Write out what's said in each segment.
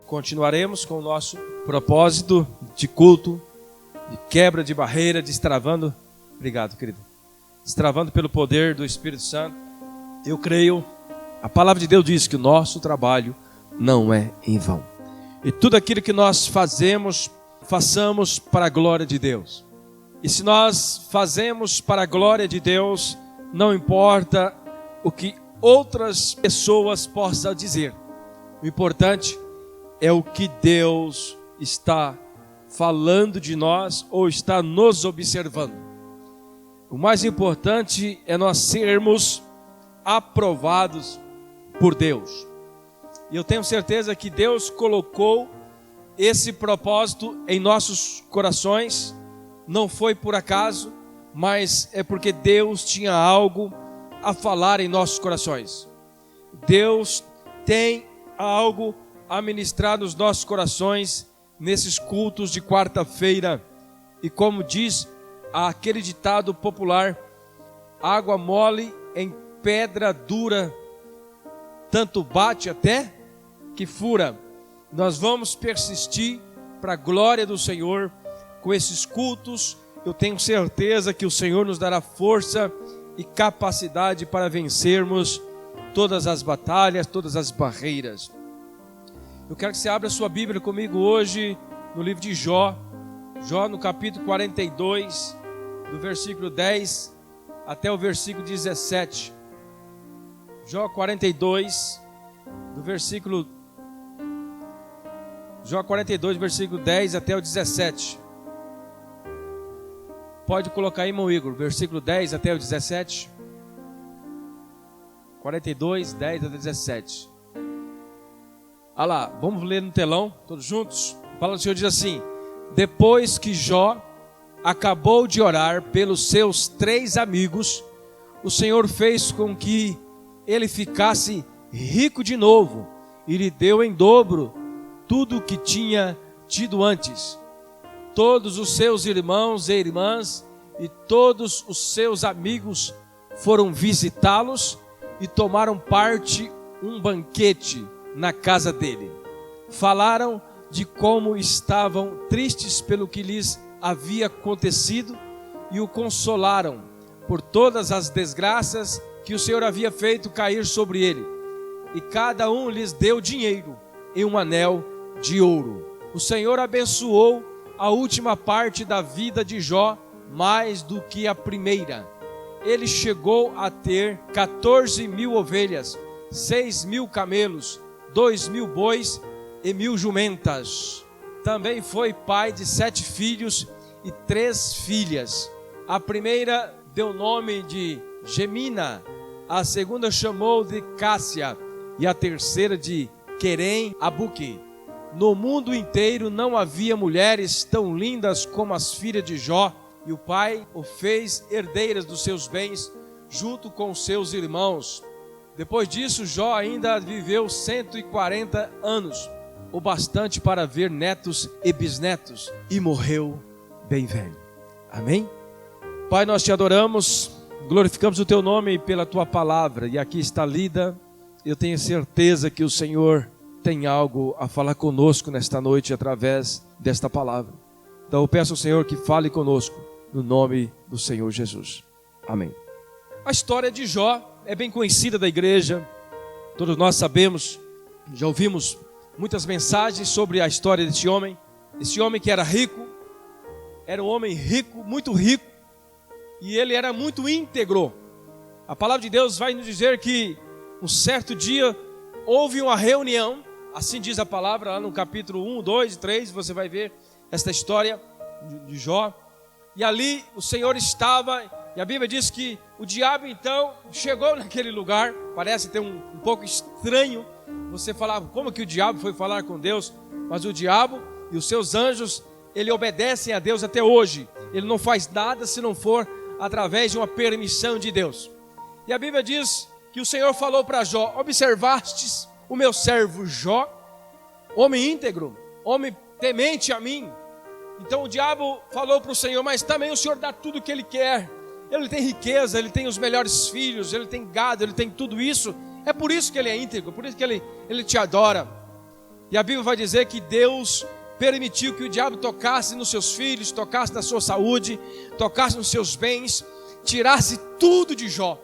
continuaremos com o nosso propósito de culto, de quebra de barreira, destravando. Obrigado, querido. Destravando pelo poder do Espírito Santo. Eu creio, a palavra de Deus diz que o nosso trabalho não é em vão. E tudo aquilo que nós fazemos, façamos para a glória de Deus. E se nós fazemos para a glória de Deus, não importa o que outras pessoas possam dizer. O importante é o que Deus está falando de nós ou está nos observando. O mais importante é nós sermos aprovados por Deus. E eu tenho certeza que Deus colocou esse propósito em nossos corações. Não foi por acaso, mas é porque Deus tinha algo a falar em nossos corações. Deus tem algo a ministrar nos nossos corações nesses cultos de quarta-feira. E como diz aquele ditado popular, água mole em pedra dura, tanto bate até que fura. Nós vamos persistir para a glória do Senhor com esses cultos. Eu tenho certeza que o Senhor nos dará força e capacidade para vencermos todas as batalhas, todas as barreiras. Eu quero que você abra a sua Bíblia comigo hoje no livro de Jó. Jó no capítulo 42, do versículo 10 até o versículo 17. Jó 42, do versículo... Jó 42, versículo 10 até o 17. Pode colocar aí, irmão Igor, versículo 10 até o 17. 42, 10 até 17. Olha lá, vamos ler no telão, todos juntos. A palavra do Senhor diz assim: depois que Jó acabou de orar pelos seus 3 amigos, o Senhor fez com que ele ficasse rico de novo e lhe deu em dobro tudo o que tinha tido antes. Todos os seus irmãos e irmãs e todos os seus amigos foram visitá-los e tomaram parte um banquete na casa dele. Falaram de como estavam tristes pelo que lhes havia acontecido e o consolaram por todas as desgraças que o Senhor havia feito cair sobre ele. E cada um lhes deu dinheiro e um anel de ouro. O Senhor abençoou a última parte da vida de Jó mais do que a primeira. Ele chegou a ter 14.000 ovelhas, 6.000 camelos, 2.000 bois e 1.000 jumentas. Também foi pai de 7 filhos e 3 filhas. A primeira deu nome de Gemina, a segunda chamou de Cássia e a terceira de Querem-Abuque. No mundo inteiro não havia mulheres tão lindas como as filhas de Jó, e o pai o fez herdeiras dos seus bens junto com seus irmãos. Depois disso, Jó ainda viveu 140 anos, o bastante para ver netos e bisnetos, e morreu bem velho. Amém? Pai, nós te adoramos, glorificamos o teu nome pela tua palavra, e aqui está lida. Eu tenho certeza que o Senhor tem algo a falar conosco nesta noite através desta palavra. Então eu peço ao Senhor que fale conosco no nome do Senhor Jesus. Amém. A história de Jó é bem conhecida da igreja. Todos nós sabemos, já ouvimos muitas mensagens sobre a história desse homem. Esse homem que era rico, era um homem rico, muito rico, e ele era muito íntegro. A palavra de Deus vai nos dizer que um certo dia houve uma reunião, assim diz a palavra lá no capítulo 1, 2 e 3, você vai ver esta história de Jó. E ali o Senhor estava, e a Bíblia diz que o diabo então chegou naquele lugar. Parece ter um pouco estranho você falar, como que o diabo foi falar com Deus? Mas o diabo e os seus anjos, ele obedecem a Deus até hoje. Ele não faz nada se não for através de uma permissão de Deus. E a Bíblia diz que o Senhor falou para Jó: observastes o meu servo Jó, homem íntegro, homem temente a mim. Então o diabo falou para o Senhor: mas também o Senhor dá tudo o que ele quer. Ele tem riqueza, ele tem os melhores filhos, ele tem gado, ele tem tudo isso. É por isso que ele é íntegro, por isso que ele te adora. E a Bíblia vai dizer que Deus permitiu que o diabo tocasse nos seus filhos, tocasse na sua saúde, tocasse nos seus bens, tirasse tudo de Jó.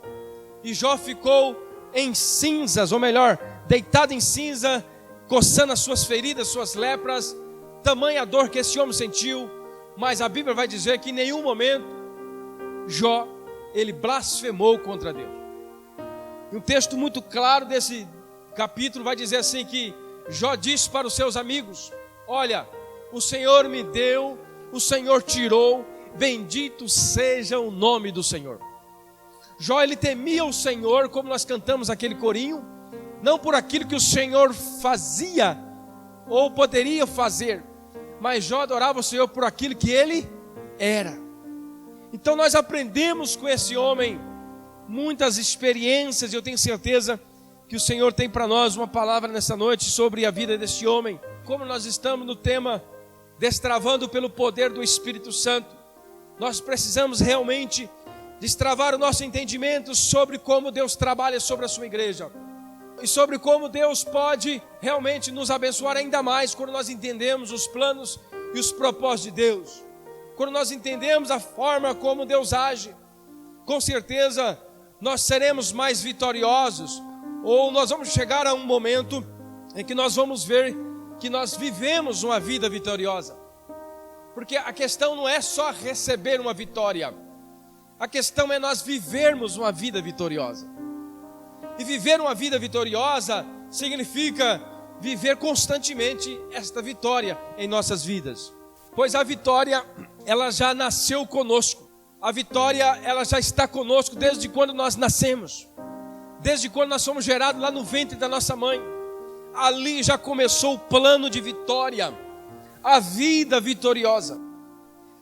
E Jó ficou em cinzas, ou melhor, deitado em cinza, coçando as suas feridas, suas lepras, tamanha dor que esse homem sentiu. Mas a Bíblia vai dizer que em nenhum momento Jó, ele blasfemou contra Deus. E um texto muito claro desse capítulo vai dizer assim que Jó disse para os seus amigos: olha, o Senhor me deu, o Senhor tirou, bendito seja o nome do Senhor. Jó, ele temia o Senhor, como nós cantamos aquele corinho, não por aquilo que o Senhor fazia ou poderia fazer, mas Jó adorava o Senhor por aquilo que ele era. Então nós aprendemos com esse homem muitas experiências, e eu tenho certeza que o Senhor tem para nós uma palavra nessa noite sobre a vida deste homem. Como nós estamos no tema destravando pelo poder do Espírito Santo, nós precisamos realmente destravar o nosso entendimento sobre como Deus trabalha sobre a sua igreja e sobre como Deus pode realmente nos abençoar ainda mais quando nós entendemos os planos e os propósitos de Deus, quando nós entendemos a forma como Deus age. Com certeza nós seremos mais vitoriosos, ou nós vamos chegar a um momento em que nós vamos ver que nós vivemos uma vida vitoriosa. Porque a questão não é só receber uma vitória, a questão é nós vivermos uma vida vitoriosa. E viver uma vida vitoriosa significa viver constantemente esta vitória em nossas vidas. Pois a vitória, ela já nasceu conosco. A vitória, ela já está conosco desde quando nós nascemos. Desde quando nós somos gerados lá no ventre da nossa mãe. Ali já começou o plano de vitória, a vida vitoriosa.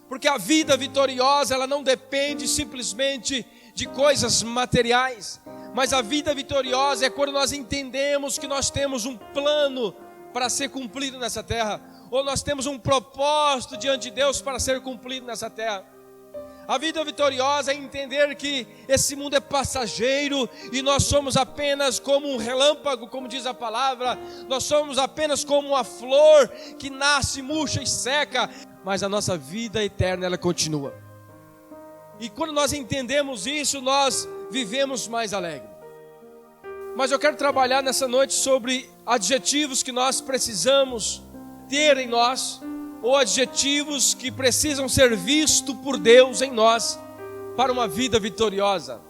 Porque a vida vitoriosa, ela não depende simplesmente de coisas materiais, mas a vida vitoriosa é quando nós entendemos que nós temos um plano para ser cumprido nessa terra, ou nós temos um propósito diante de Deus para ser cumprido nessa terra. A vida vitoriosa é entender que esse mundo é passageiro e nós somos apenas como um relâmpago, como diz a palavra. Nós somos apenas como uma flor que nasce, murcha e seca, mas a nossa vida eterna, ela continua. E quando nós entendemos isso, nós vivemos mais alegre. Mas eu quero trabalhar nessa noite sobre adjetivos que nós precisamos ter em nós, ou adjetivos que precisam ser vistos por Deus em nós para uma vida vitoriosa.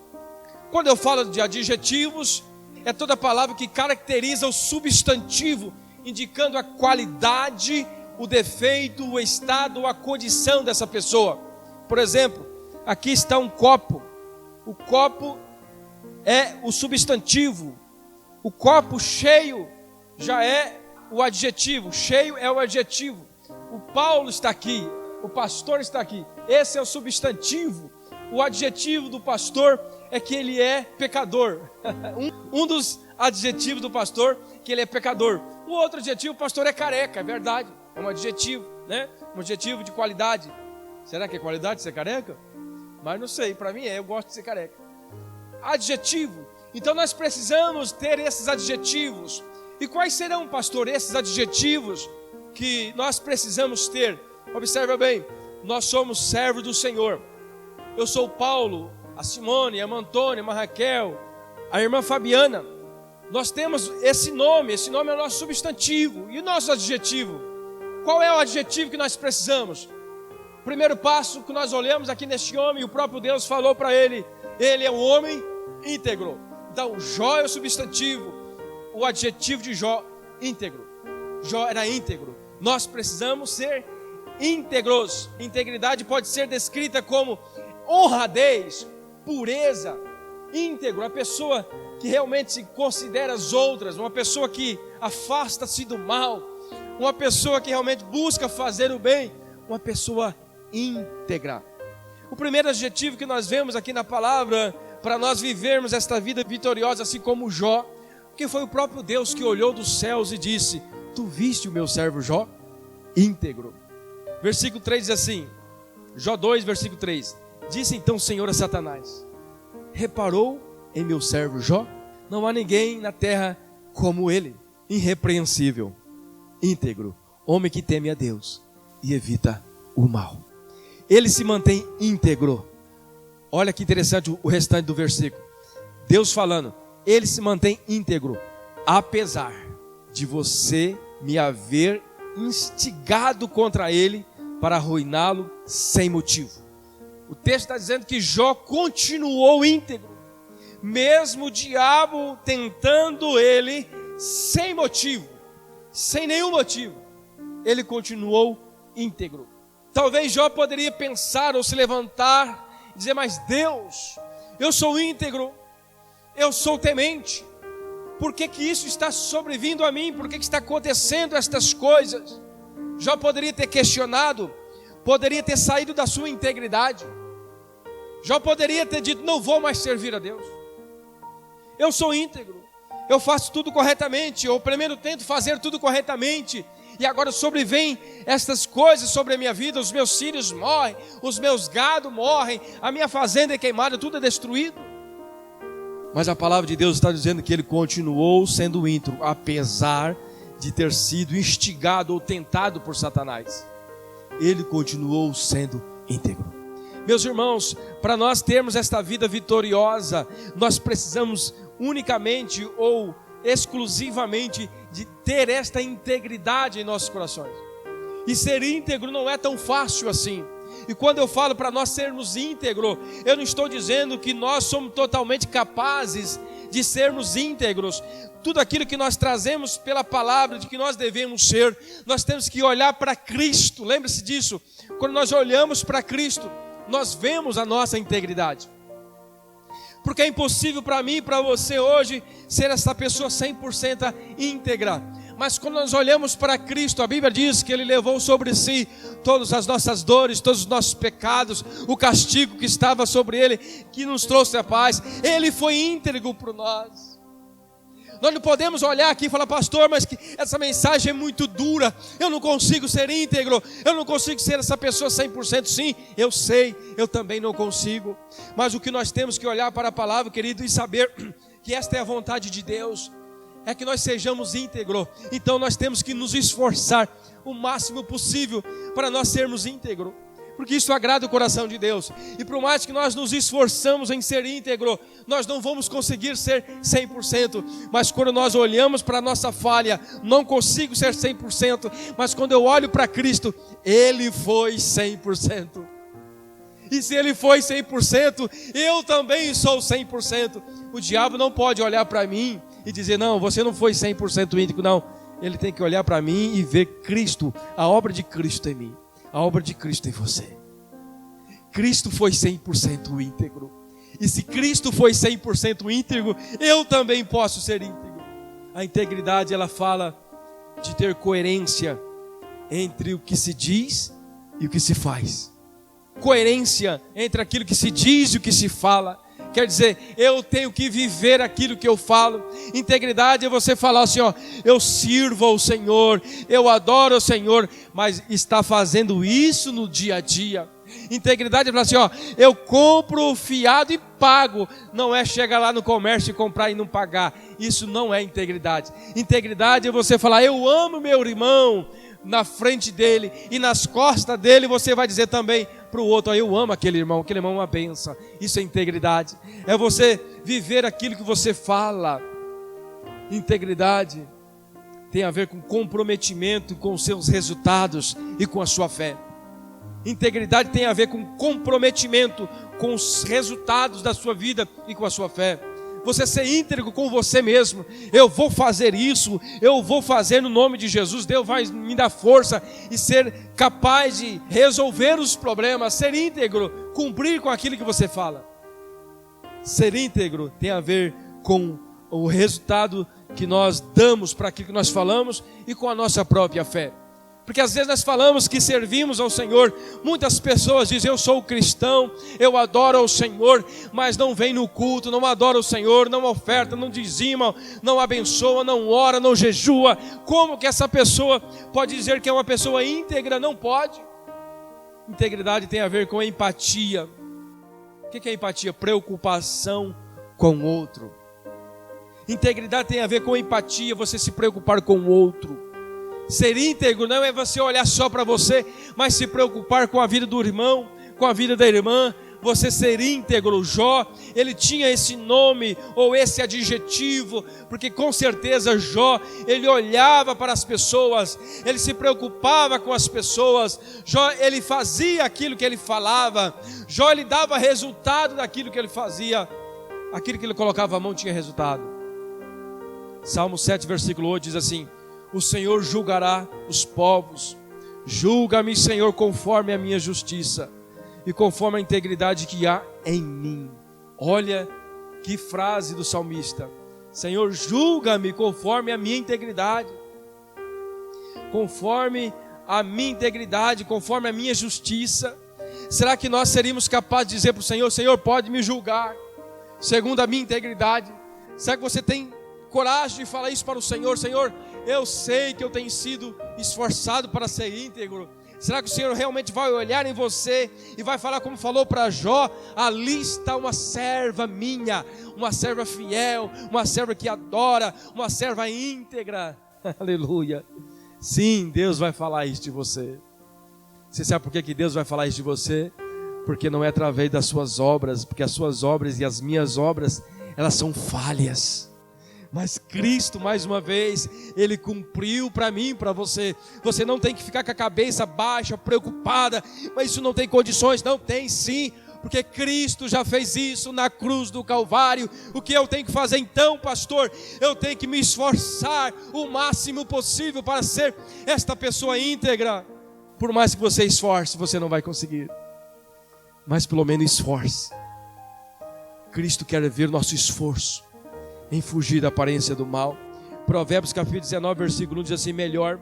Quando eu falo de adjetivos, é toda palavra que caracteriza o substantivo, indicando a qualidade, o defeito, o estado ou a condição dessa pessoa. Por exemplo, aqui está um copo. O copo é o substantivo. O copo cheio já é o adjetivo. Cheio é o adjetivo. O Paulo está aqui, o pastor está aqui. Esse é o substantivo. O adjetivo do pastor é que ele é pecador. Um dos adjetivos do pastor é que ele é pecador. O outro adjetivo, o pastor é careca, é verdade. É um adjetivo, né? Um adjetivo de qualidade. Será que é qualidade ser careca? Mas não sei, para mim eu gosto de ser careca. Adjetivo. Então nós precisamos ter esses adjetivos. E quais serão, pastor, esses adjetivos que nós precisamos ter? Observa bem, nós somos servos do Senhor. Eu sou o Paulo, a Simone, a Antônia, a Raquel, a irmã Fabiana. Nós temos esse nome é o nosso substantivo. E o nosso adjetivo? Qual é o adjetivo que nós precisamos? O primeiro passo que nós olhamos aqui neste homem, o próprio Deus falou para ele: ele é um homem íntegro. Então Jó é o substantivo, o adjetivo de Jó, íntegro. Jó era íntegro. Nós precisamos ser íntegros. Integridade pode ser descrita como honradez, pureza. Íntegro, a pessoa que realmente se considera as outras, uma pessoa que afasta-se do mal, uma pessoa que realmente busca fazer o bem, uma pessoa íntegra. O primeiro adjetivo que nós vemos aqui na palavra, para nós vivermos esta vida vitoriosa, assim como Jó, que foi o próprio Deus que olhou dos céus e disse: tu viste o meu servo Jó? Íntegro. Versículo 3 diz assim, Jó 2, versículo 3: disse então o Senhor a Satanás: reparou em meu servo Jó? Não há ninguém na terra como ele, irrepreensível, íntegro, homem que teme a Deus e evita o mal. Ele se mantém íntegro. Olha que interessante o restante do versículo. Deus falando, ele se mantém íntegro, apesar de você me haver instigado contra ele para arruiná-lo sem motivo. O texto está dizendo que Jó continuou íntegro, mesmo o diabo tentando ele sem motivo, sem nenhum motivo, ele continuou íntegro. Talvez Jó poderia pensar ou se levantar e dizer, mas Deus, eu sou íntegro, eu sou temente, por que que isso está sobrevindo a mim? Por que que está acontecendo estas coisas? Jó poderia ter questionado, poderia ter saído da sua integridade. Jó poderia ter dito, não vou mais servir a Deus. Eu sou íntegro, eu faço tudo corretamente, eu primeiro tento fazer tudo corretamente, e agora sobrevêm estas coisas sobre a minha vida, os meus filhos morrem, os meus gado morrem, a minha fazenda é queimada, tudo é destruído. Mas a palavra de Deus está dizendo que ele continuou sendo íntegro, apesar de ter sido instigado ou tentado por Satanás. Ele continuou sendo íntegro. Meus irmãos, para nós termos esta vida vitoriosa, nós precisamos unicamente ou exclusivamente de ter esta integridade em nossos corações. E ser íntegro não é tão fácil assim. E quando eu falo para nós sermos íntegros, eu não estou dizendo que nós somos totalmente capazes de sermos íntegros. Tudo aquilo que nós trazemos pela palavra de que nós devemos ser, nós temos que olhar para Cristo. Lembre-se disso. Quando nós olhamos para Cristo, nós vemos a nossa integridade. Porque é impossível para mim e para você hoje ser essa pessoa 100% íntegra. Mas quando nós olhamos para Cristo, a Bíblia diz que Ele levou sobre si todas as nossas dores, todos os nossos pecados, o castigo que estava sobre Ele, que nos trouxe a paz. Ele foi íntegro por nós. Nós não podemos olhar aqui e falar, pastor, mas que essa mensagem é muito dura, eu não consigo ser íntegro, eu não consigo ser essa pessoa 100%. Sim, eu sei, eu também não consigo. Mas o que nós temos que olhar para a palavra, querido, e saber que esta é a vontade de Deus, é que nós sejamos íntegros. Então nós temos que nos esforçar o máximo possível para nós sermos íntegros, porque isso agrada o coração de Deus. E por mais que nós nos esforçamos em ser íntegro, nós não vamos conseguir ser 100%. Mas quando nós olhamos para a nossa falha, não consigo ser 100%. Mas quando eu olho para Cristo, Ele foi 100%. E se Ele foi 100%, eu também sou 100%. O diabo não pode olhar para mim e dizer, não, você não foi 100% íntegro. Não, ele tem que olhar para mim e ver Cristo, a obra de Cristo em mim, a obra de Cristo em você. Cristo foi 100% íntegro. E se Cristo foi 100% íntegro, eu também posso ser íntegro. A integridade, ela fala de ter coerência entre o que se diz e o que se faz. Coerência entre aquilo que se diz e o que se fala. Quer dizer, eu tenho que viver aquilo que eu falo. Integridade é você falar assim, ó, eu sirvo ao Senhor, eu adoro ao Senhor, mas está fazendo isso no dia a dia. Integridade é falar assim, ó, eu compro fiado e pago. Não é chegar lá no comércio e comprar e não pagar. Isso não é integridade. Integridade é você falar, eu amo meu irmão, na frente dele e nas costas dele você vai dizer também para o outro, eu amo aquele irmão é uma bênção. Isso é integridade. É você viver aquilo que você fala. Integridade tem a ver com comprometimento com os seus resultados e com a sua fé. Integridade tem a ver com comprometimento com os resultados da sua vida e com a sua fé. Você ser íntegro com você mesmo. Eu vou fazer isso, eu vou fazer no nome de Jesus. Deus vai me dar força e ser capaz de resolver os problemas. Ser íntegro, cumprir com aquilo que você fala. Ser íntegro tem a ver com o resultado que nós damos para aquilo que nós falamos e com a nossa própria fé. Porque às vezes nós falamos que servimos ao Senhor. Muitas pessoas dizem, eu sou cristão, eu adoro ao Senhor, mas não vem no culto, não adora o Senhor, não oferta, não dizima, não abençoa, não ora, não jejua. Como que essa pessoa pode dizer que é uma pessoa íntegra? Não pode. Integridade tem a ver com empatia. O que é empatia? Preocupação com o outro. Integridade tem a ver com empatia, você se preocupar com o outro. Ser íntegro não é você olhar só para você, mas se preocupar com a vida do irmão, com a vida da irmã. Você ser íntegro. Jó, ele tinha esse nome ou esse adjetivo, porque com certeza Jó, ele olhava para as pessoas, ele se preocupava com as pessoas. Jó, ele fazia aquilo que ele falava. Jó, ele dava resultado daquilo que ele fazia. Aquilo que ele colocava a mão tinha resultado. Salmo 7, versículo 8 diz assim: o Senhor julgará os povos. Julga-me, Senhor, conforme a minha justiça e conforme a integridade que há em mim. Olha que frase do salmista: Senhor, julga-me conforme a minha integridade, conforme a minha integridade, conforme a minha justiça. Será que nós seríamos capazes de dizer para o Senhor: Senhor, pode me julgar segundo a minha integridade? Será que você tem coragem de falar isso para o Senhor? Senhor, eu sei que eu tenho sido esforçado para ser íntegro. Será que o Senhor realmente vai olhar em você e vai falar como falou para Jó: ali está uma serva minha, uma serva fiel, uma serva que adora, uma serva íntegra? Aleluia. Sim, Deus vai falar isso de você. Você sabe por que Deus vai falar isso de você? Porque não é através das suas obras, porque as suas obras e as minhas obras, elas são falhas. Mas Cristo, mais uma vez, Ele cumpriu para mim e para você. Você não tem que ficar com a cabeça baixa, preocupada: mas isso não tem condições. Não tem sim, porque Cristo já fez isso na cruz do Calvário. O que eu tenho que fazer então, pastor? Eu tenho que me esforçar o máximo possível para ser esta pessoa íntegra. Por mais que você esforce, você não vai conseguir, mas pelo menos esforce. Cristo quer ver nosso esforço em fugir da aparência do mal. Provérbios capítulo 19, versículo 1 diz assim: melhor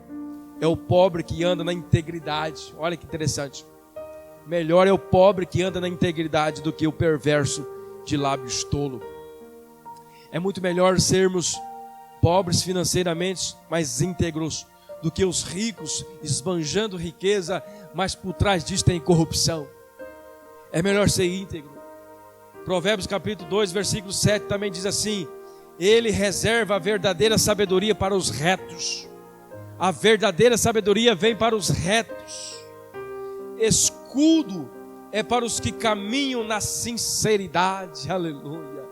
é o pobre que anda na integridade. Olha que interessante. Melhor é o pobre que anda na integridade do que o perverso de lábios tolo. É muito melhor sermos pobres financeiramente, mas íntegros, do que os ricos esbanjando riqueza, mas por trás disso tem corrupção. É melhor ser íntegro. Provérbios capítulo 2, versículo 7 também diz assim: Ele reserva a verdadeira sabedoria para os retos. A verdadeira sabedoria vem para os retos. Escudo é para os que caminham na sinceridade. Aleluia.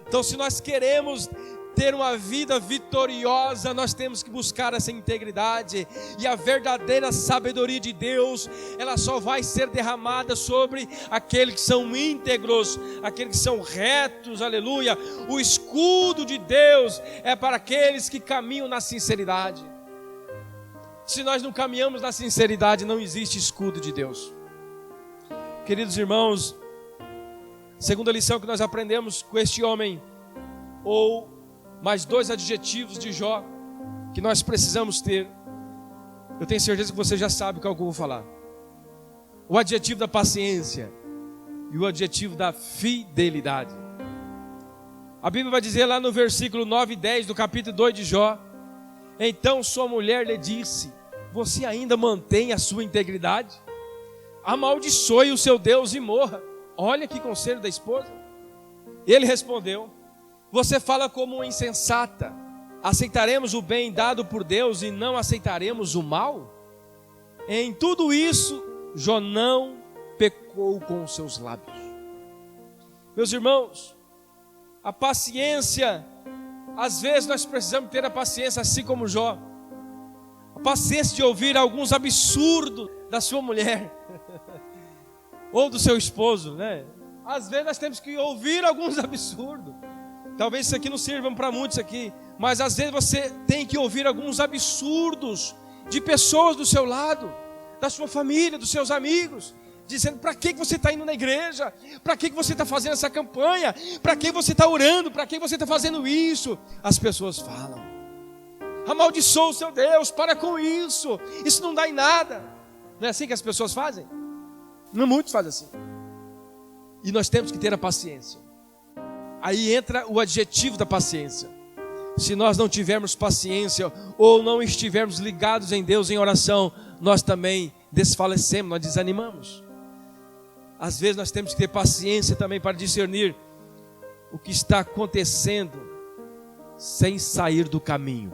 Então, se nós queremos ter uma vida vitoriosa, nós temos que buscar essa integridade. E a verdadeira sabedoria de Deus, ela só vai ser derramada sobre aqueles que são íntegros, aqueles que são retos. Aleluia. O escudo de Deus é para aqueles que caminham na sinceridade. Se nós não caminhamos na sinceridade, não existe escudo de Deus. Queridos irmãos, segunda lição que nós aprendemos com este homem, ou mais dois adjetivos de Jó que nós precisamos ter. Eu tenho certeza que você já sabe qual que eu vou falar. O adjetivo da paciência e o adjetivo da fidelidade. A Bíblia vai dizer lá no versículo 9 e 10 do capítulo 2 de Jó: Então sua mulher lhe disse: Você ainda mantém a sua integridade? Amaldiçoe o seu Deus e morra. Olha que conselho da esposa. Ele respondeu: Você fala como uma insensata. Aceitaremos o bem dado por Deus e não aceitaremos o mal? Em tudo isso, Jó não pecou com os seus lábios. Meus irmãos, a paciência, às vezes nós precisamos ter a paciência assim como Jó. A paciência de ouvir alguns absurdos da sua mulher ou do seu esposo, né? Às vezes nós temos que ouvir alguns absurdos. Talvez isso aqui não sirva para muitos aqui, mas às vezes você tem que ouvir alguns absurdos de pessoas do seu lado, da sua família, dos seus amigos, dizendo: para que você está indo na igreja? Para que você está fazendo essa campanha? Para que você está orando? Para que você está fazendo isso? As pessoas falam: amaldiçoa o seu Deus, para com isso, isso não dá em nada. Não é assim que as pessoas fazem? Não, muitos fazem assim. E nós temos que ter a paciência. Aí entra o adjetivo da paciência. Se nós não tivermos paciência ou não estivermos ligados em Deus em oração, nós também desfalecemos, nós desanimamos. Às vezes nós temos que ter paciência também para discernir o que está acontecendo sem sair do caminho.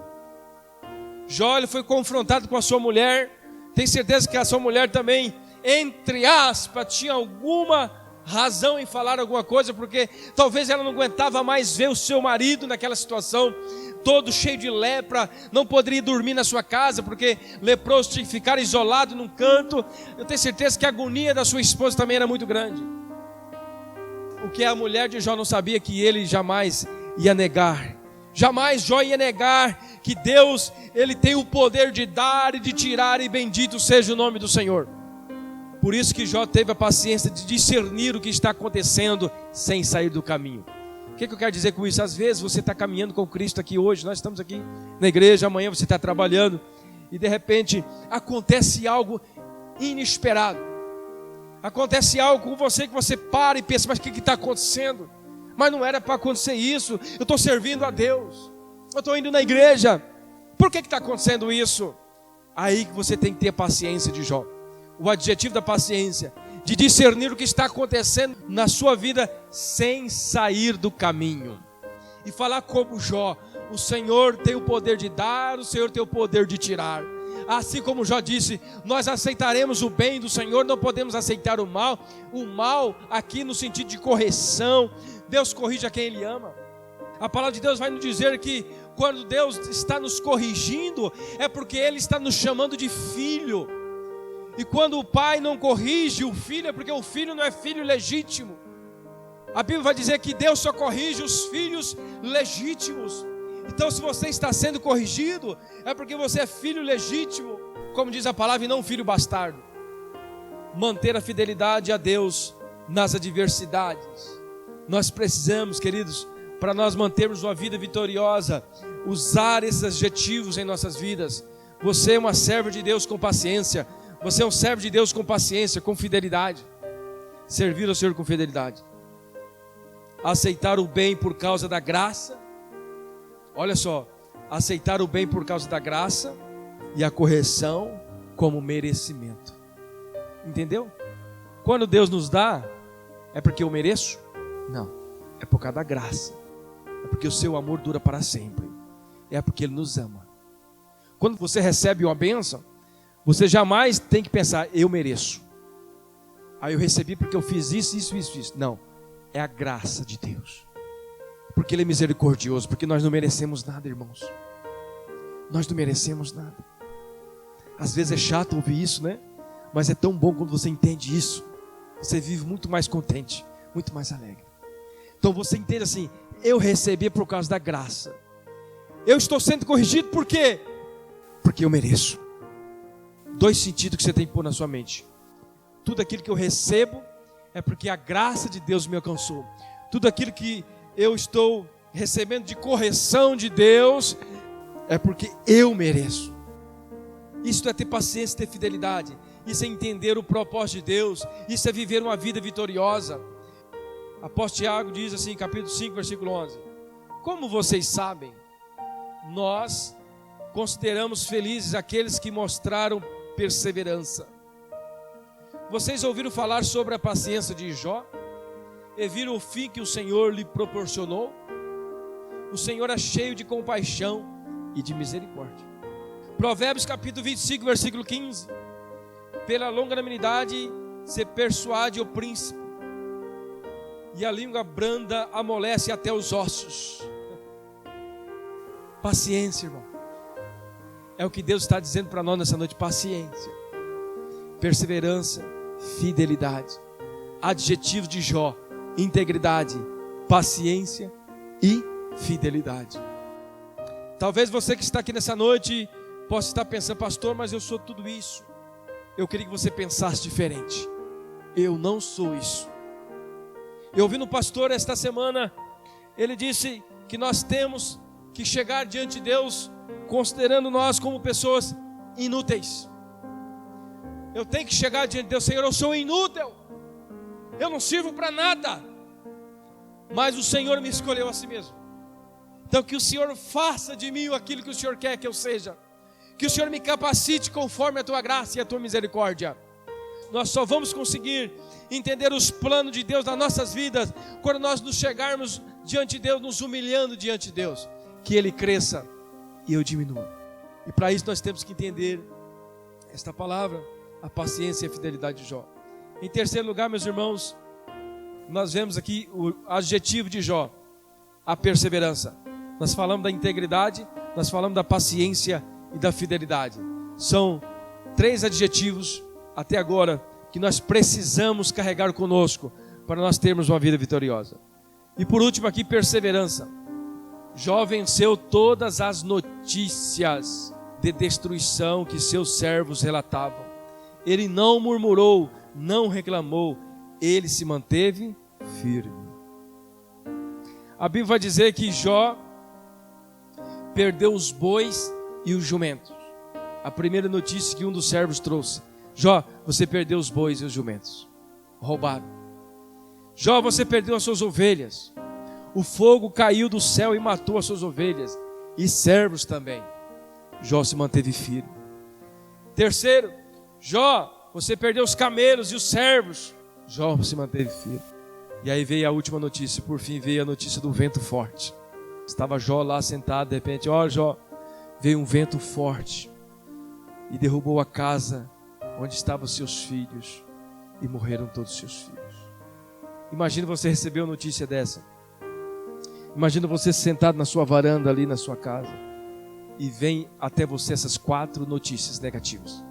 Jó, ele foi confrontado com a sua mulher. Tem certeza que a sua mulher também, entre aspas, tinha alguma razão em falar alguma coisa, porque talvez ela não aguentava mais ver o seu marido naquela situação, todo cheio de lepra, não poderia dormir na sua casa, porque leproso tinha que ficar isolado num canto. Eu tenho certeza que a agonia da sua esposa também era muito grande. O que a mulher de Jó não sabia, que ele jamais ia negar. Jamais Jó ia negar que Deus, ele tem o poder de dar e de tirar, e bendito seja o nome do Senhor. Por isso que Jó teve a paciência de discernir o que está acontecendo sem sair do caminho. O que eu quero dizer com isso? Às vezes você está caminhando com Cristo aqui hoje, nós estamos aqui na igreja, amanhã você está trabalhando, e de repente acontece algo inesperado. Acontece algo com você que você para e pensa, mas o que está acontecendo? Mas não era para acontecer isso, eu estou servindo a Deus, eu estou indo na igreja, por que está acontecendo isso? Aí que você tem que ter paciência de Jó. O adjetivo da paciência, de discernir o que está acontecendo na sua vida sem sair do caminho. E falar como Jó, o Senhor tem o poder de dar, o Senhor tem o poder de tirar. Assim como Jó disse, nós aceitaremos o bem do Senhor, não podemos aceitar o mal. O mal aqui no sentido de correção. Deus corrige a quem Ele ama. A palavra de Deus vai nos dizer que quando Deus está nos corrigindo, é porque Ele está nos chamando de filho. E quando o pai não corrige o filho, é porque o filho não é filho legítimo. A Bíblia vai dizer que Deus só corrige os filhos legítimos. Então, se você está sendo corrigido, é porque você é filho legítimo, como diz a palavra, e não filho bastardo. Manter a fidelidade a Deus nas adversidades. Nós precisamos, queridos, para nós mantermos uma vida vitoriosa, usar esses adjetivos em nossas vidas. Você é uma serva de Deus com paciência. Você é um servo de Deus com paciência, com fidelidade. Servir ao Senhor com fidelidade. Aceitar o bem por causa da graça. Olha só, aceitar o bem por causa da graça e a correção como merecimento. Entendeu? Quando Deus nos dá, é porque eu mereço? Não, é por causa da graça. É porque o seu amor dura para sempre. É porque Ele nos ama. Quando você recebe uma bênção, você jamais tem que pensar, eu mereço. Aí eu recebi porque eu fiz isso. Não, é a graça de Deus. Porque Ele é misericordioso, porque nós não merecemos nada, irmãos. Nós não merecemos nada. Às vezes é chato ouvir isso, né? Mas é tão bom quando você entende isso. Você vive muito mais contente, muito mais alegre. Então você entende assim, eu recebi por causa da graça. Eu estou sendo corrigido por quê? Porque eu mereço. Dois sentidos que você tem que pôr na sua mente. Tudo aquilo que eu recebo é porque a graça de Deus me alcançou. Tudo aquilo que eu estou recebendo de correção de Deus é porque eu mereço. Isso é ter paciência, ter fidelidade. Isso é entender o propósito de Deus. Isso é viver uma vida vitoriosa. Apóstolo Tiago diz assim, capítulo 5, versículo 11: como vocês sabem, nós consideramos felizes aqueles que mostraram perseverança. Vocês ouviram falar sobre a paciência de Jó? E viram o fim que o Senhor lhe proporcionou? O Senhor é cheio de compaixão e de misericórdia. Provérbios capítulo 25, versículo 15: pela longanimidade se persuade o príncipe, e a língua branda amolece até os ossos. Paciência, irmão. É o que Deus está dizendo para nós nessa noite. Paciência, perseverança, fidelidade. Adjetivos de Jó: integridade, paciência e fidelidade. Talvez você que está aqui nessa noite possa estar pensando, pastor, mas eu sou tudo isso. Eu queria que você pensasse diferente. Eu não sou isso. Eu ouvi no pastor esta semana, ele disse que nós temos que chegar diante de Deus considerando nós como pessoas inúteis. Eu tenho que chegar diante de Deus, Senhor, eu sou inútil, eu não sirvo para nada, mas o Senhor me escolheu a si mesmo. Então que o Senhor faça de mim aquilo que o Senhor quer que eu seja. Que o Senhor me capacite conforme a tua graça e a tua misericórdia. Nós só vamos conseguir entender os planos de Deus nas nossas vidas quando nós nos chegarmos diante de Deus, nos humilhando diante de Deus. Que Ele cresça e eu diminua. E para isso nós temos que entender esta palavra, a paciência e a fidelidade de Jó. Em terceiro lugar, meus irmãos, nós vemos aqui o adjetivo de Jó, a perseverança. Nós falamos da integridade, nós falamos da paciência e da fidelidade. São 3 adjetivos até agora que nós precisamos carregar conosco para nós termos uma vida vitoriosa. E por último aqui, perseverança. Jó venceu todas as notícias de destruição que seus servos relatavam. Ele não murmurou, não reclamou, ele se manteve firme. A Bíblia vai dizer que Jó perdeu os bois e os jumentos. A primeira notícia que um dos servos trouxe: Jó, você perdeu os bois e os jumentos. Roubaram. Jó, você perdeu as suas ovelhas. O fogo caiu do céu e matou as suas ovelhas. E servos também. Jó se manteve firme. Terceiro, Jó, você perdeu os camelos e os servos. Jó se manteve firme. E aí veio a última notícia. Por fim veio a notícia do vento forte. Estava Jó lá sentado, de repente, ó Jó, veio um vento forte e derrubou a casa onde estavam seus filhos e morreram todos os seus filhos. Imagina você receber uma notícia dessa. Imagina você sentado na sua varanda ali na sua casa e vem até você essas 4 notícias negativas.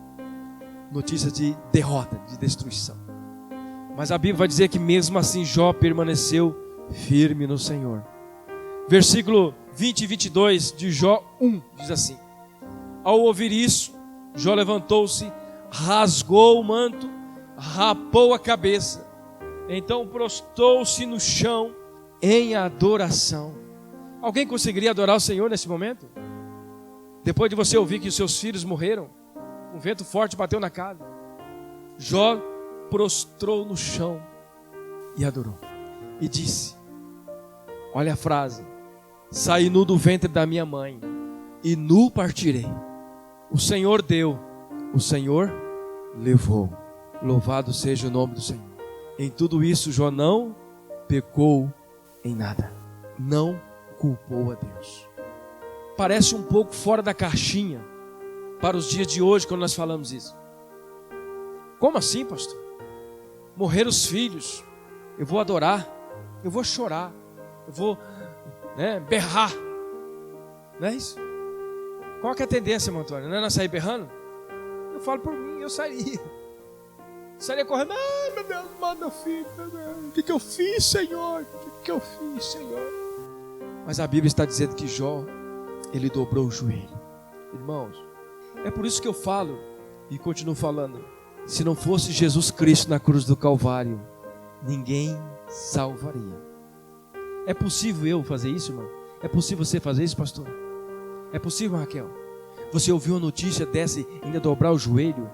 Notícias de derrota, de destruição. Mas a Bíblia vai dizer que mesmo assim Jó permaneceu firme no Senhor. Versículo 20 e 22 de Jó 1 diz assim: ao ouvir isso, Jó levantou-se, rasgou o manto, rapou a cabeça, então prostrou-se no chão em adoração. Alguém conseguiria adorar o Senhor nesse momento? Depois de você ouvir que os seus filhos morreram, um vento forte bateu na casa, Jó prostrou no chão e adorou. E disse, olha a frase: saí nu do ventre da minha mãe, e nu partirei. O Senhor deu, o Senhor levou. Louvado seja o nome do Senhor. Em tudo isso, Jó não pecou em nada. Não culpou a Deus. Parece um pouco fora da caixinha para os dias de hoje, quando nós falamos isso. Como assim, pastor? Morrer os filhos, eu vou adorar, eu vou chorar, eu vou berrar. Não é isso? Qual que é a tendência, irmão Antônio? Não é nós sair berrando? Eu falo por mim, eu sairia correndo. Ai, meu Deus, manda meu filho, meu Deus. O que eu fiz, Senhor? O que eu fiz, Senhor? Mas a Bíblia está dizendo que Jó, ele dobrou o joelho. Irmãos, é por isso que eu falo e continuo falando. Se não fosse Jesus Cristo na cruz do Calvário, ninguém salvaria. É possível eu fazer isso, irmão? É possível você fazer isso, pastor? É possível, Raquel? Você ouviu uma notícia dessa e ainda dobrar o joelho?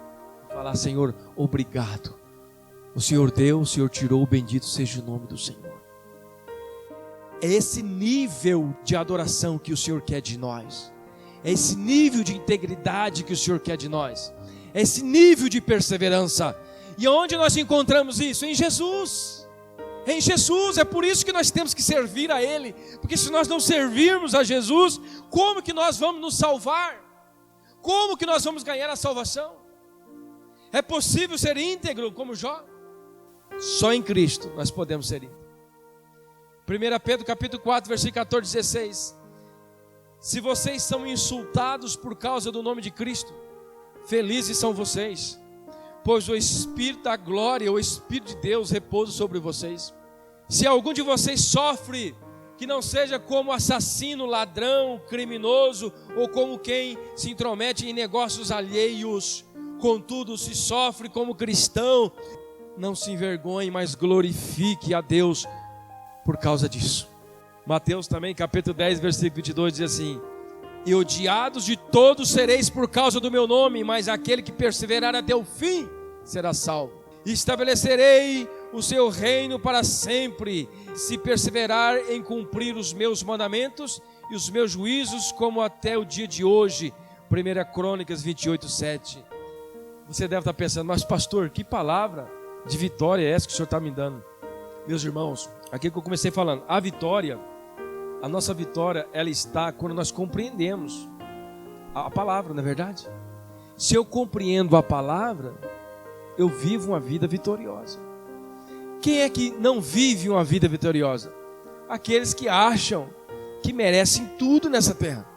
Falar, Senhor, obrigado. O Senhor deu, o Senhor tirou, bendito seja o nome do Senhor. É esse nível de adoração que o Senhor quer de nós. É esse nível de integridade que o Senhor quer de nós. É esse nível de perseverança. E onde nós encontramos isso? Em Jesus. Em Jesus. É por isso que nós temos que servir a Ele. Porque se nós não servirmos a Jesus, como que nós vamos nos salvar? Como que nós vamos ganhar a salvação? É possível ser íntegro como Jó? Só em Cristo nós podemos ser íntegros. 1 Pedro capítulo 4, versículo 14, 16. Se vocês são insultados por causa do nome de Cristo, felizes são vocês, pois o Espírito da glória, o Espírito de Deus repousa sobre vocês. Se algum de vocês sofre, que não seja como assassino, ladrão, criminoso, ou como quem se intromete em negócios alheios. Contudo, se sofre como cristão, não se envergonhe, mas glorifique a Deus por causa disso. Mateus também, capítulo 10, versículo 22, diz assim: e odiados de todos sereis por causa do meu nome, mas aquele que perseverar até o fim será salvo. E estabelecerei o seu reino para sempre, se perseverar em cumprir os meus mandamentos e os meus juízos, como até o dia de hoje. 1 Crônicas 28, 7. Você deve estar pensando, mas pastor, que palavra de vitória é essa que o Senhor está me dando? Meus irmãos, aquilo que eu comecei falando, a nossa vitória, ela está quando nós compreendemos a palavra, não é verdade? Se eu compreendo a palavra, eu vivo uma vida vitoriosa. Quem é que não vive uma vida vitoriosa? Aqueles que acham que merecem tudo nessa terra.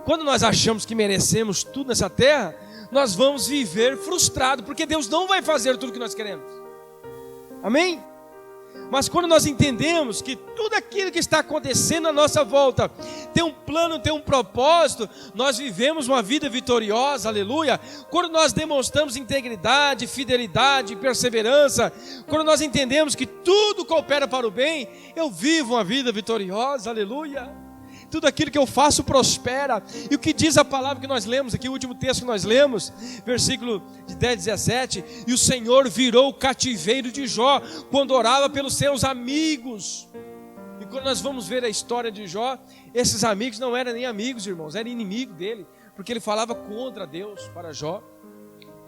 Quando nós achamos que merecemos tudo nessa terra, nós vamos viver frustrados, porque Deus não vai fazer tudo que nós queremos. Amém? Mas quando nós entendemos que tudo aquilo que está acontecendo à nossa volta tem um plano, tem um propósito, nós vivemos uma vida vitoriosa, aleluia. Quando nós demonstramos integridade, fidelidade, perseverança, quando nós entendemos que tudo coopera para o bem, eu vivo uma vida vitoriosa, aleluia. Tudo aquilo que eu faço prospera. E o que diz a palavra que nós lemos aqui, o último texto que nós lemos, versículo de 10, 17: e o Senhor virou o cativeiro de Jó, quando orava pelos seus amigos. E quando nós vamos ver a história de Jó, esses amigos não eram nem amigos, irmãos, eram inimigos dele, porque ele falava contra Deus para Jó.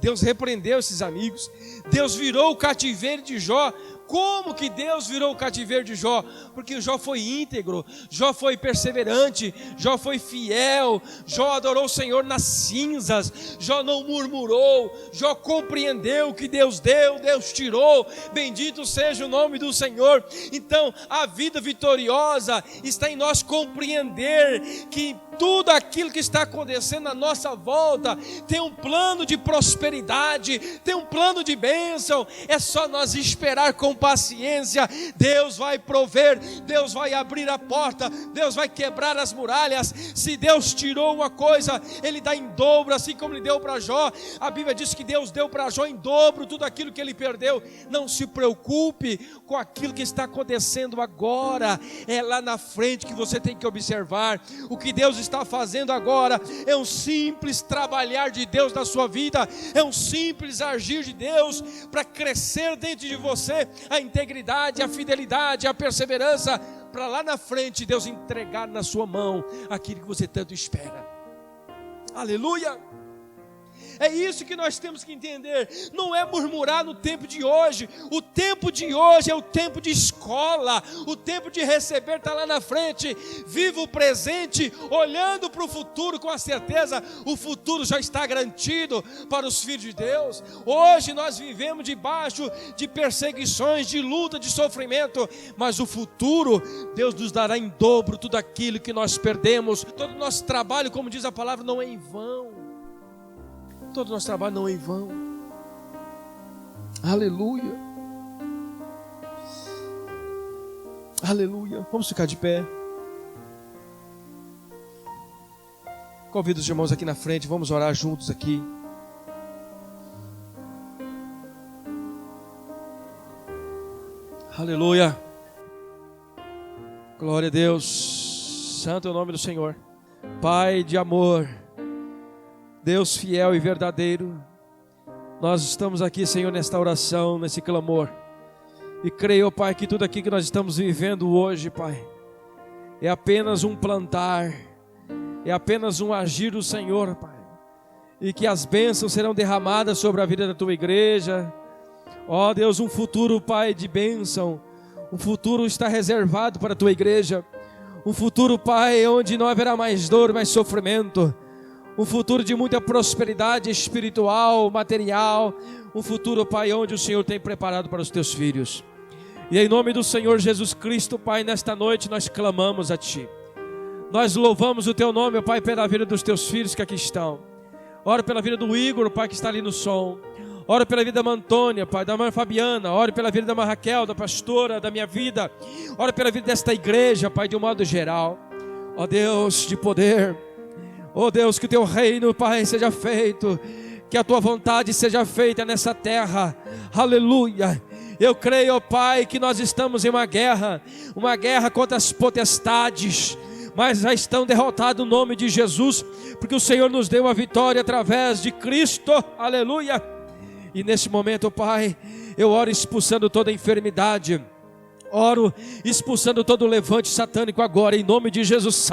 Deus repreendeu esses amigos. Deus virou o cativeiro de Jó. Como que Deus virou o cativeiro de Jó? Porque Jó foi íntegro, Jó foi perseverante, Jó foi fiel, Jó adorou o Senhor nas cinzas, Jó não murmurou, Jó compreendeu que Deus deu, Deus tirou, bendito seja o nome do Senhor. Então a vida vitoriosa está em nós compreender que tudo aquilo que está acontecendo à nossa volta tem um plano de prosperidade, tem um plano de bênção. É só nós esperar com paciência. Deus vai prover, Deus vai abrir a porta, Deus vai quebrar as muralhas. Se Deus tirou uma coisa, Ele dá em dobro, assim como Ele deu para Jó. A Bíblia diz que Deus deu para Jó em dobro tudo aquilo que ele perdeu. Não se preocupe com aquilo que está acontecendo agora, é lá na frente que você tem que observar. O que Deus está fazendo agora é um simples trabalhar de Deus na sua vida, é um simples agir de Deus para crescer dentro de você a integridade, a fidelidade, a perseverança, para lá na frente Deus entregar na sua mão aquilo que você tanto espera. Aleluia! É isso que nós temos que entender. Não é murmurar no tempo de hoje. O tempo de hoje é o tempo de escola. O tempo de receber está lá na frente. Viva o presente, olhando para o futuro com a certeza. O futuro já está garantido para os filhos de Deus. Hoje nós vivemos debaixo de perseguições, de luta, de sofrimento. Mas o futuro, Deus nos dará em dobro tudo aquilo que nós perdemos. Todo o nosso trabalho, como diz a palavra, não é em vão. Todo o nosso trabalho não é em vão. Aleluia. Aleluia. Vamos ficar de pé. Convido os irmãos aqui na frente. Vamos orar juntos aqui. Aleluia. Glória a Deus. Santo é o nome do Senhor. Pai de amor, Deus fiel e verdadeiro, nós estamos aqui, Senhor, nesta oração, nesse clamor, e creio, Pai, que tudo aqui que nós estamos vivendo hoje, Pai, é apenas um plantar, é apenas um agir do Senhor, Pai, e que as bênçãos serão derramadas sobre a vida da Tua igreja. Ó Deus, um futuro, Pai, de bênção, um futuro está reservado para a Tua igreja, um futuro, Pai, onde não haverá mais dor, mais sofrimento, um futuro de muita prosperidade espiritual, material, um futuro, Pai, onde o Senhor tem preparado para os Teus filhos. E em nome do Senhor Jesus Cristo, Pai, nesta noite nós clamamos a Ti. Nós louvamos o Teu nome, Pai, pela vida dos Teus filhos que aqui estão. Oro pela vida do Igor, Pai, que está ali no som. Oro pela vida da irmã Antônia, Pai, da irmã Fabiana. Oro pela vida da irmã Raquel, da pastora, da minha vida. Oro pela vida desta igreja, Pai, de um modo geral. Ó Deus de poder, ó Deus, que o Teu reino, Pai, seja feito, que a Tua vontade seja feita nessa terra. Aleluia. Eu creio, ó Pai, que nós estamos em uma guerra contra as potestades, mas já estão derrotados no nome de Jesus, porque o Senhor nos deu a vitória através de Cristo. Aleluia. E nesse momento, Pai, eu oro expulsando toda enfermidade, oro expulsando todo levante satânico agora, em nome de Jesus.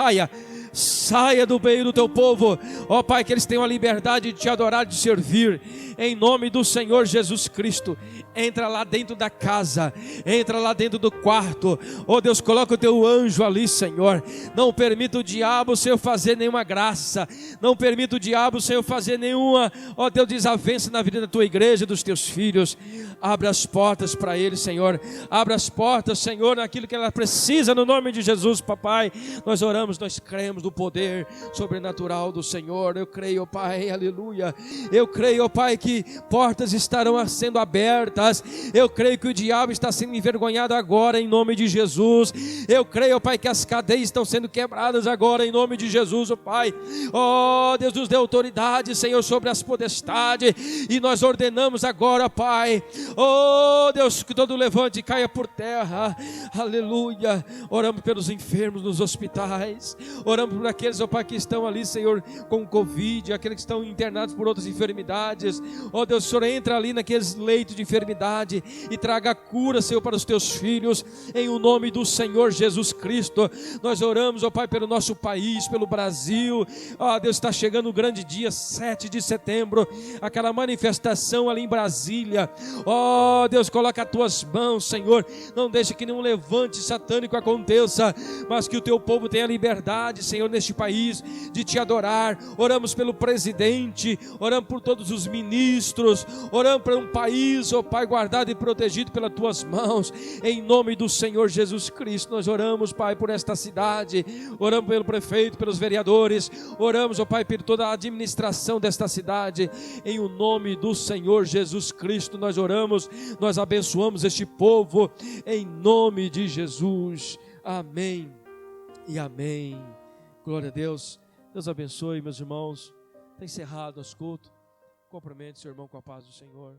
Saia do meio do Teu povo, Ó Pai, que eles tenham a liberdade de te adorar, de servir, em nome do Senhor Jesus Cristo. Entra lá dentro da casa, entra lá dentro do quarto, ó Deus, coloca o teu anjo ali, Senhor. Não permita o diabo, Senhor, fazer nenhuma graça, não permita o diabo, Senhor, fazer nenhuma, ó Deus, desavença na vida da tua igreja, dos teus filhos. Abra as portas para eles, Senhor, abra as portas, Senhor, naquilo que ela precisa, no nome de Jesus, papai. Nós oramos, nós cremos no poder sobrenatural do Senhor. Eu creio, Pai, aleluia. Eu creio, Pai, que portas estarão sendo abertas. Eu creio que o diabo está sendo envergonhado agora, em nome de Jesus. Eu creio, Pai, que as cadeias estão sendo quebradas agora, em nome de Jesus, oh Pai. Oh, Deus nos dê autoridade, Senhor, sobre as potestades, e nós ordenamos agora, Pai, oh Deus, que todo levante caia por terra, aleluia. Oramos pelos enfermos nos hospitais, oramos por aqueles, oh Pai, que estão ali, Senhor, com Covid, aqueles que estão internados por outras enfermidades. Oh Deus, o Senhor entra ali naqueles leitos de enfermidade e traga cura, Senhor, para os teus filhos, em o nome do Senhor Jesus Cristo. Nós oramos, oh Pai, pelo nosso país, pelo Brasil. Oh Deus, está chegando o grande dia, 7 de setembro, aquela manifestação ali em Brasília. Oh Deus, coloca as tuas mãos, Senhor, não deixe que nenhum levante satânico aconteça, mas que o teu povo tenha liberdade, Senhor, neste país, de te adorar. Oramos pelo presidente, oramos por todos os ministros, oramos por um país, ó Pai, guardado e protegido pelas tuas mãos, em nome do Senhor Jesus Cristo. Nós oramos, Pai, por esta cidade, oramos pelo prefeito, pelos vereadores, oramos, ó Pai, por toda a administração desta cidade, em o nome do Senhor Jesus Cristo. Nós oramos, nós abençoamos este povo, em nome de Jesus, amém e amém. Glória a Deus. Deus abençoe, meus irmãos. Está encerrado nosso culto. Cumprimente seu irmão com a paz do Senhor.